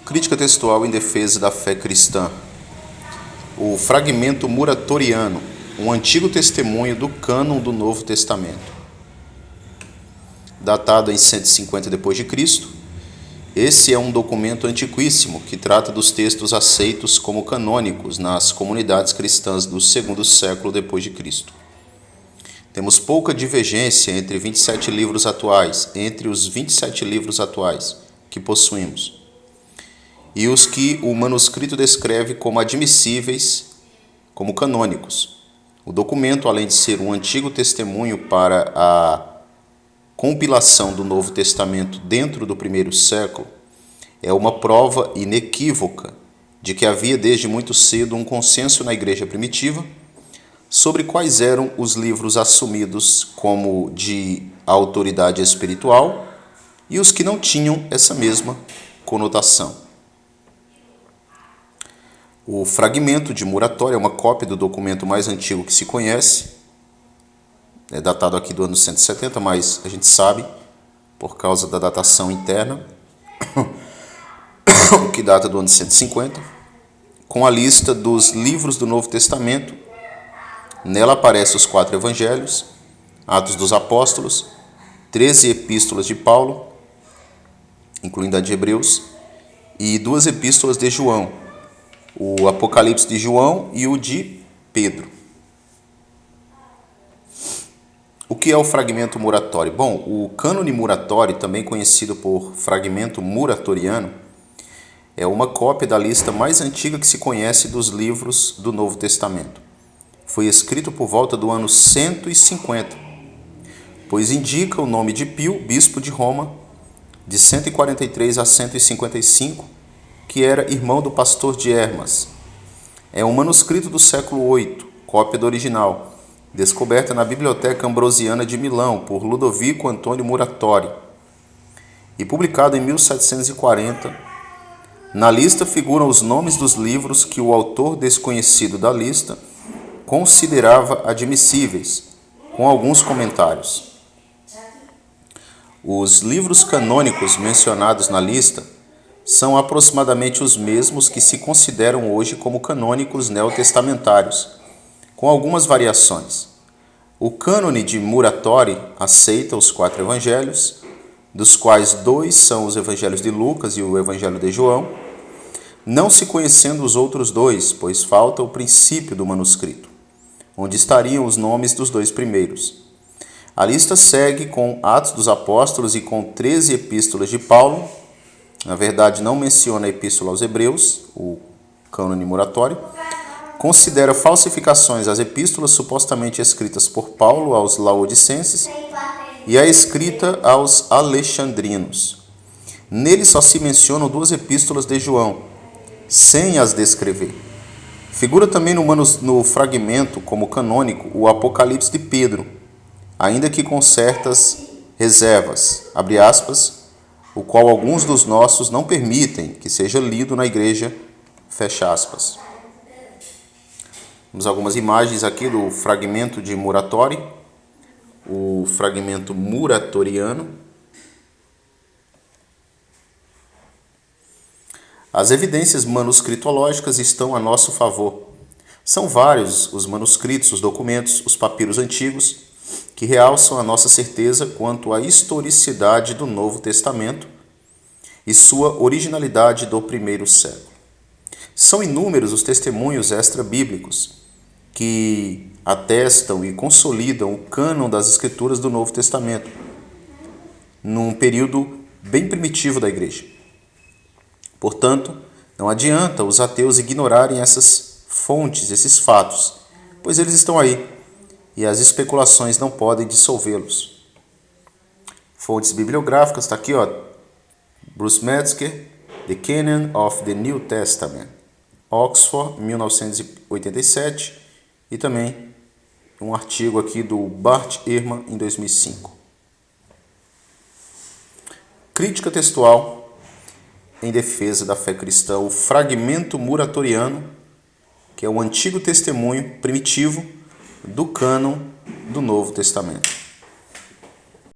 Crítica textual em defesa da fé cristã. O fragmento muratoriano, um antigo testemunho do cânon do Novo Testamento. Datado em 150 d.C., esse é um documento antiquíssimo que trata dos textos aceitos como canônicos nas comunidades cristãs do segundo século d.C. Temos pouca divergência entre os 27 livros atuais que possuímos e os que o manuscrito descreve como admissíveis, como canônicos. O documento, além de ser um antigo testemunho para a compilação do Novo Testamento dentro do primeiro século, é uma prova inequívoca de que havia desde muito cedo um consenso na igreja primitiva sobre quais eram os livros assumidos como de autoridade espiritual e os que não tinham essa mesma conotação. O fragmento de Muratória é uma cópia do documento mais antigo que se conhece. É datado aqui do ano 170, mas a gente sabe, por causa da datação interna, que data do ano 150, com a lista dos livros do Novo Testamento. Nela aparecem os 4 evangelhos, Atos dos Apóstolos, 13 epístolas de Paulo, incluindo a de Hebreus, e 2 epístolas de João, o Apocalipse de João e o de Pedro. O que é o fragmento muratório? Bom, o cânone muratório, também conhecido por fragmento muratoriano, é uma cópia da lista mais antiga que se conhece dos livros do Novo Testamento. Foi escrito por volta do ano 150, pois indica o nome de Pio, bispo de Roma, de 143 a 155, que era irmão do pastor de Hermas. É um manuscrito do século VIII, cópia do original, descoberta na Biblioteca Ambrosiana de Milão por Ludovico Antônio Muratori e publicado em 1740. Na lista figuram os nomes dos livros que o autor desconhecido da lista considerava admissíveis, com alguns comentários. Os livros canônicos mencionados na lista são aproximadamente os mesmos que se consideram hoje como canônicos neotestamentários, com algumas variações. O cânone de Muratori aceita os 4 evangelhos, dos quais 2 são os evangelhos de Lucas e o evangelho de João, não se conhecendo os outros 2, pois falta o princípio do manuscrito, onde estariam os nomes dos 2 primeiros. A lista segue com Atos dos Apóstolos e com 13 epístolas de Paulo. Na verdade, não menciona a epístola aos Hebreus, o cânone muratório. Considera falsificações as epístolas supostamente escritas por Paulo aos Laodicenses e a escrita aos Alexandrinos. Nele só se mencionam 2 epístolas de João, sem as descrever. Figura também no fragmento como canônico o Apocalipse de Pedro, ainda que com certas reservas, abre aspas, o qual alguns dos nossos não permitem que seja lido na igreja, fecha aspas. Temos algumas imagens aqui do fragmento de Muratori, o fragmento muratoriano. As evidências manuscritológicas estão a nosso favor. São vários os manuscritos, os documentos, os papiros antigos, que realçam a nossa certeza quanto à historicidade do Novo Testamento e sua originalidade do primeiro século. São inúmeros os testemunhos extra-bíblicos que atestam e consolidam o cânon das Escrituras do Novo Testamento, num período bem primitivo da Igreja. Portanto, não adianta os ateus ignorarem essas fontes, esses fatos, pois eles estão aí e as especulações não podem dissolvê-los. Fontes bibliográficas, está aqui, Bruce Metzger, The Canon of the New Testament, Oxford, 1987, e também um artigo aqui do Bart Ehrman, em 2005. Crítica textual em defesa da fé cristã, o fragmento muratoriano, que é um antigo testemunho primitivo do cânon do Novo Testamento.